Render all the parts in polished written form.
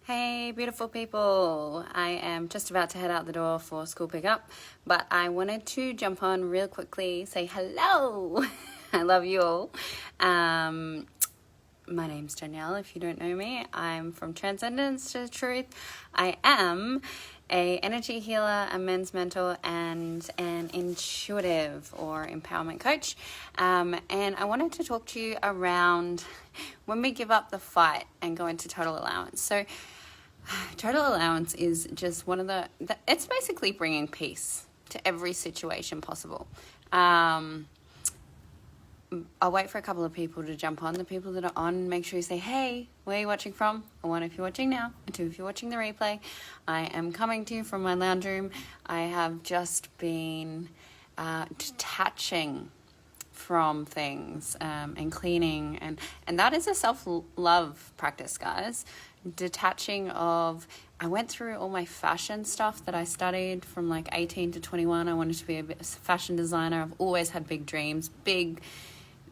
Hey, beautiful people. I am just about to head out the door for school pickup, but I wanted to jump on real quickly, say hello. I love you all. My name's Danielle, if you don't know me. I'm from Transcendence to the Truth. I am a energy healer, a men's mentor, and an intuitive or empowerment coach. And I wanted to talk to you around when we give up the fight and go into total allowance. So total allowance is just one of it's basically bringing peace to every situation possible. I'll wait for a couple of people to jump on. The people that are on, make sure you say, hey, where are you watching from? One, if you're watching now, and two, if you're watching the replay. I am coming to you from my lounge room. I have just been detaching from things and cleaning, and that is a self-love practice, guys. Detaching of, I went through all my fashion stuff that I studied from like 18 to 21. I wanted to be a fashion designer. I've always had big dreams, big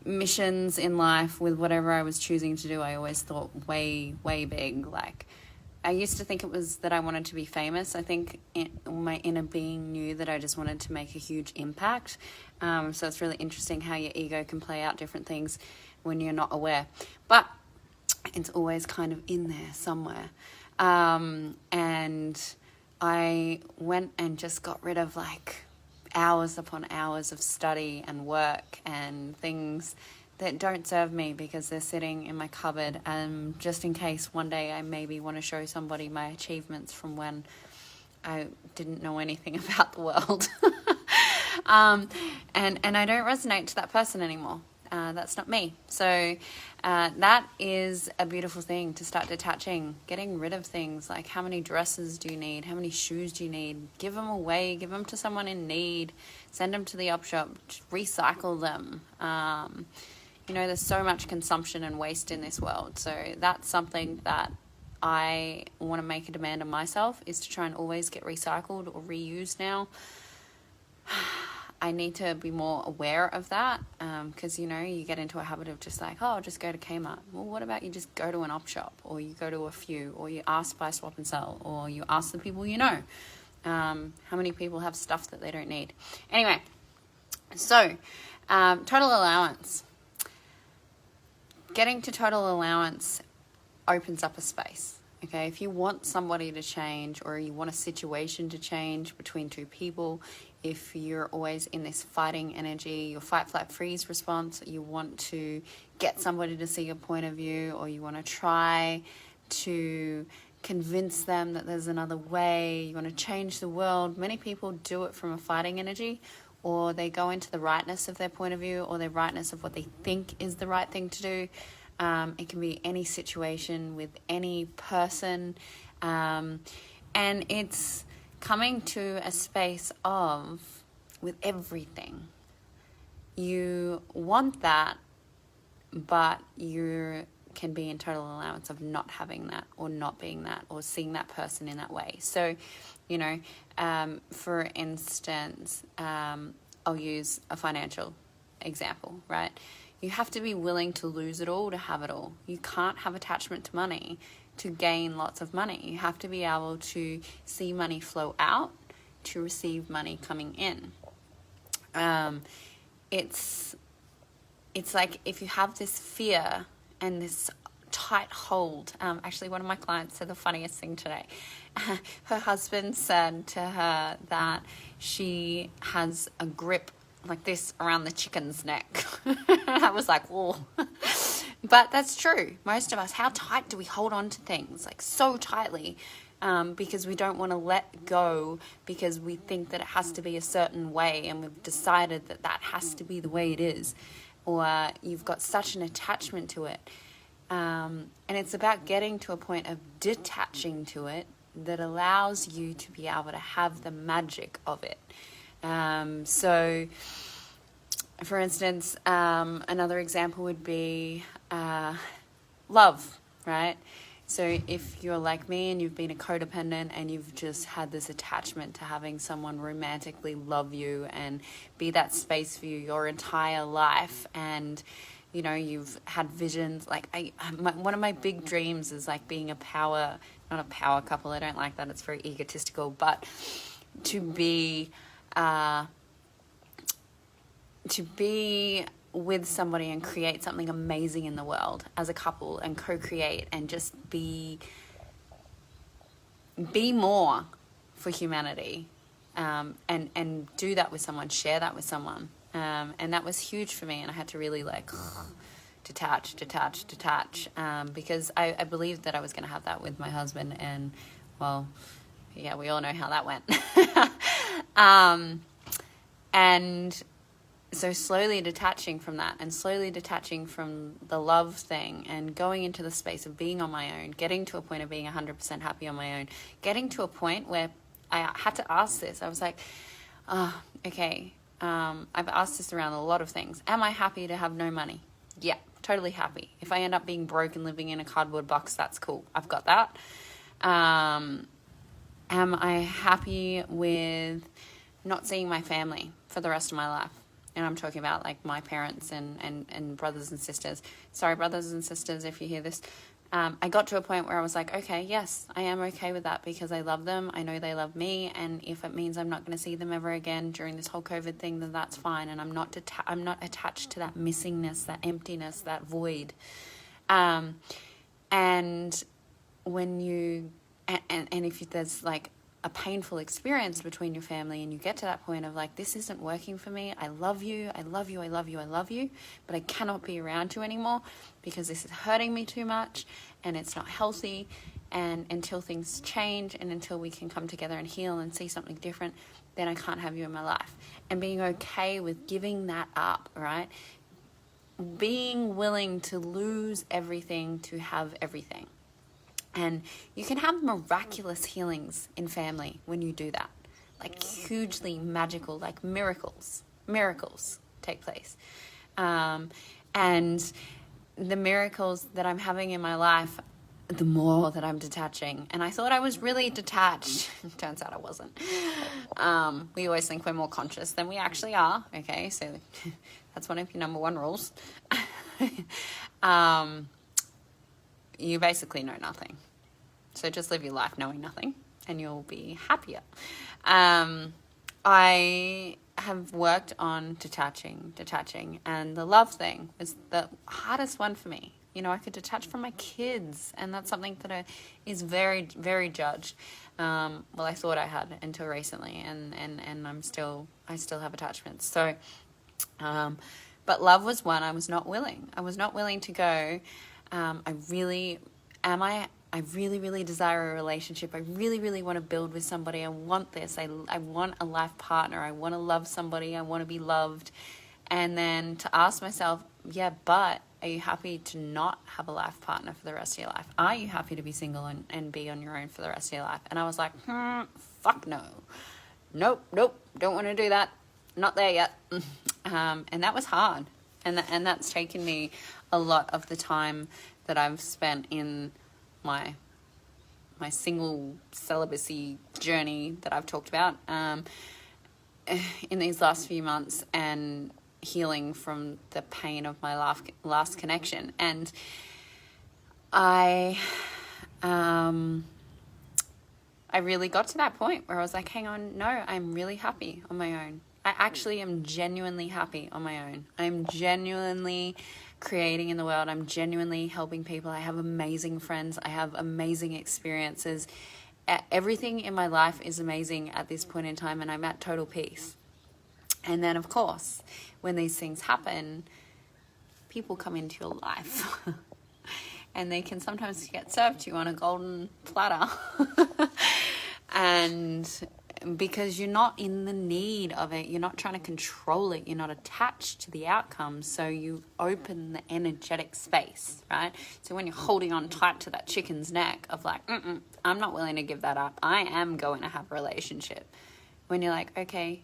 missions in life with whatever I was choosing to do. I always thought way big. Like, I used to think it was that I wanted to be famous. I think my inner being knew that I just wanted to make a huge impact. So it's really interesting how your ego can play out different things when you're not aware. But it's always kind of in there somewhere. And I went and just got rid of like hours upon hours of study and work and things that don't serve me because they're sitting in my cupboard, just in case one day I maybe want to show somebody my achievements from when I didn't know anything about the world. And I don't resonate to that person anymore. That's not me. So that is a beautiful thing, to start detaching, getting rid of things like, how many dresses do you need? How many shoes do you need? Give them away. Give them to someone in need. Send them to the op shop. Recycle them. There's so much consumption and waste in this world. So that's something that I want to make a demand on myself, is to try and always get recycled or reused now. I need to be more aware of that, because, you get into a habit of just like, I'll just go to Kmart. Well, what about you just go to an op shop, or you go to a few, or you ask Buy, Swap and Sell, or you ask the people you know. How many people have stuff that they don't need? Anyway, so total allowance. Getting to total allowance opens up a space. Okay, if you want somebody to change, or you want a situation to change between two people, if you're always in this fighting energy, your fight, flight, freeze response, you want to get somebody to see your point of view, or you want to try to convince them that there's another way, you want to change the world. Many people do it from a fighting energy, or they go into the rightness of their point of view, or their rightness of what they think is the right thing to do. It can be any situation with any person, and it's coming to a space of, with everything, you want that, but you can be in total allowance of not having that, or not being that, or seeing that person in that way. So, for instance, I'll use a financial example, right? You have to be willing to lose it all to have it all. You can't have attachment to money to gain lots of money. You have to be able to see money flow out to receive money coming in. It's like, if you have this fear and this tight hold. Actually, one of my clients said the funniest thing today. Her husband said to her that she has a grip like this around the chicken's neck. I was like, whoa. But that's true. Most of us, how tight do we hold on to things? Like, so tightly, because we don't want to let go, because we think that it has to be a certain way, and we've decided that that has to be the way it is. Or you've got such an attachment to it. And it's about getting to a point of detaching to it that allows you to be able to have the magic of it. So, for instance, another example would be love, right? So if you're like me and you've been a codependent and you've just had this attachment to having someone romantically love you and be that space for you your entire life, and you know, you've had visions. Like one of my big dreams is like being not a power couple. I don't like that. It's very egotistical, but to be with somebody and create something amazing in the world as a couple and co-create and just be more for humanity, and do that with someone, share that with someone. And that was huge for me, and I had to really like detach, because I believed that I was going to have that with my husband, and well, yeah, we all know how that went. And so slowly detaching from that, and slowly detaching from the love thing, and going into the space of being on my own, getting to a point of being 100% happy on my own, getting to a point where I had to ask this. I was like, oh, okay, I've asked this around a lot of things. Am I happy to have no money? Yeah, totally happy. If I end up being broke and living in a cardboard box, that's cool. I've got that. Am I happy with not seeing my family for the rest of my life? And I'm talking about like my parents and brothers and sisters. Sorry, brothers and sisters, if you hear this. I got to a point where I was like, okay, yes, I am okay with that, because I love them. I know they love me. And if it means I'm not going to see them ever again during this whole COVID thing, then that's fine. And I'm not attached to that missingness, that emptiness, that void. And when you, and if there's like a painful experience between your family, and you get to that point of like, this isn't working for me. I love you, but I cannot be around you anymore because this is hurting me too much and it's not healthy. And until things change and until we can come together and heal and see something different, then I can't have you in my life. And being okay with giving that up, right? Being willing to lose everything to have everything. And you can have miraculous healings in family when you do that. Like hugely magical, like miracles take place. And the miracles that I'm having in my life, the more that I'm detaching. And I thought I was really detached. Turns out I wasn't. We always think we're more conscious than we actually are. Okay, so that's one of your number one rules. You basically know nothing. So just live your life knowing nothing and you'll be happier. I have worked on detaching, and the love thing was the hardest one for me. You know, I could detach from my kids, and that's something that is very, very judged. Well, I thought I had until recently, and I still have attachments. So, but love was one I was not willing. I was not willing to go. I really desire a relationship. I really, really want to build with somebody. I want this. I want a life partner. I want to love somebody. I want to be loved. And then to ask myself, yeah, but are you happy to not have a life partner for the rest of your life? Are you happy to be single and be on your own for the rest of your life? And I was like, fuck no. Nope, don't want to do that. Not there yet. And that was hard. And that's taken me a lot of the time that I've spent in my single celibacy journey that I've talked about in these last few months, and healing from the pain of my last connection. And I really got to that point where I was like, hang on, no, I'm really happy on my own. I actually am genuinely happy on my own. I'm genuinely creating in the world. I'm genuinely helping people. I have amazing friends. I have amazing experiences. Everything in my life is amazing at this point in time, and I'm at total peace. And then, of course, when these things happen, people come into your life. And they can sometimes get served to you on a golden platter. And because you're not in the need of it, you're not trying to control it, you're not attached to the outcome, so you open the energetic space, right? So when you're holding on tight to that chicken's neck of like, I'm not willing to give that up, I am going to have a relationship. When you're like, okay,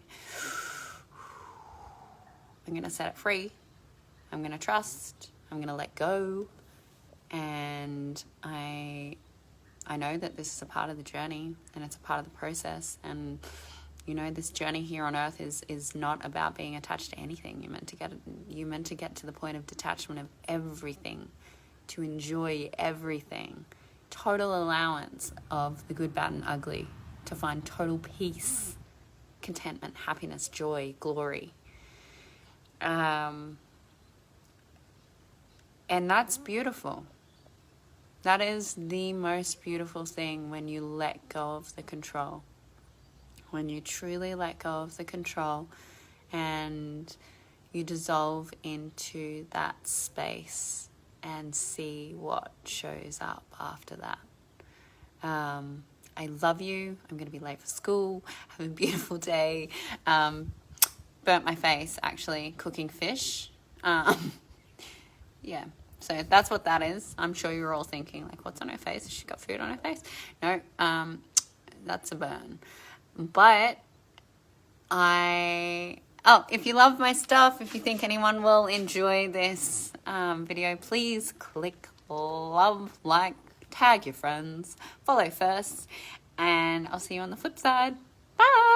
I'm going to set it free, I'm going to trust, I'm going to let go, and I know that this is a part of the journey and it's a part of the process, and You know, this journey here on earth is not about being attached to anything. You're meant to get to the point of detachment of everything, to enjoy everything. Total allowance of the good, bad, and ugly, to find total peace, contentment, happiness, joy, glory. And that's beautiful. That is the most beautiful thing, when you let go of the control. When you truly let go of the control and you dissolve into that space and see what shows up after that. I love you. I'm going to be late for school. Have a beautiful day. Burnt my face, actually, cooking fish. Yeah, so that's what that is. I'm sure you're all thinking, like, what's on her face? Has she got food on her face? No, that's a burn. But if you love my stuff, if you think anyone will enjoy this video, please click love, like, tag your friends, follow first, and I'll see you on the flip side. Bye!